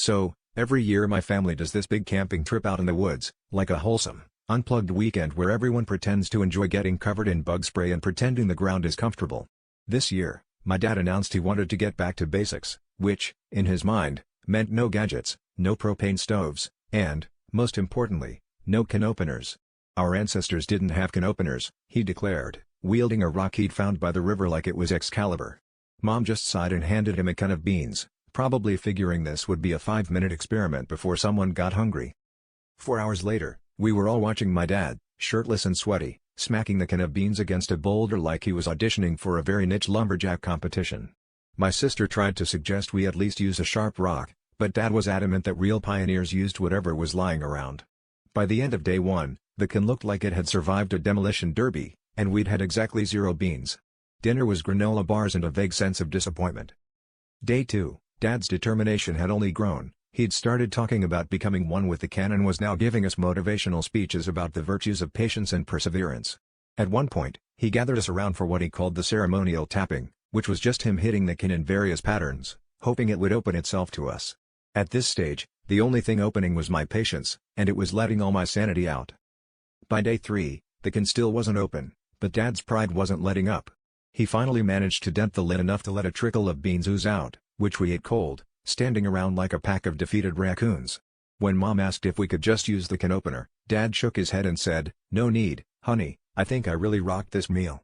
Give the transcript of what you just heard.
So, every year my family does this big camping trip out in the woods, like a wholesome, unplugged weekend where everyone pretends to enjoy getting covered in bug spray and pretending the ground is comfortable. This year, my dad announced he wanted to get back to basics, which, in his mind, meant no gadgets, no propane stoves, and, most importantly, no can openers. Our ancestors didn't have can openers, he declared, wielding a rock he'd found by the river like it was Excalibur. Mom just sighed and handed him a can of beans, probably figuring this would be a 5-minute experiment before someone got hungry. 4 hours later, we were all watching my dad, shirtless and sweaty, smacking the can of beans against a boulder like he was auditioning for a very niche lumberjack competition. My sister tried to suggest we at least use a sharp rock, but Dad was adamant that real pioneers used whatever was lying around. By the end of day 1, the can looked like it had survived a demolition derby, and we'd had exactly 0 beans. Dinner was granola bars and a vague sense of disappointment. Day 2, Dad's determination had only grown. He'd started talking about becoming one with the can and was now giving us motivational speeches about the virtues of patience and perseverance. At one point, he gathered us around for what he called the ceremonial tapping, which was just him hitting the can in various patterns, hoping it would open itself to us. At this stage, the only thing opening was my patience, and it was letting all my sanity out. By day 3, the can still wasn't open, but Dad's pride wasn't letting up. He finally managed to dent the lid enough to let a trickle of beans ooze out, which we ate cold, standing around like a pack of defeated raccoons. When Mom asked if we could just use the can opener, Dad shook his head and said, "No need, honey, I think I really rocked this meal."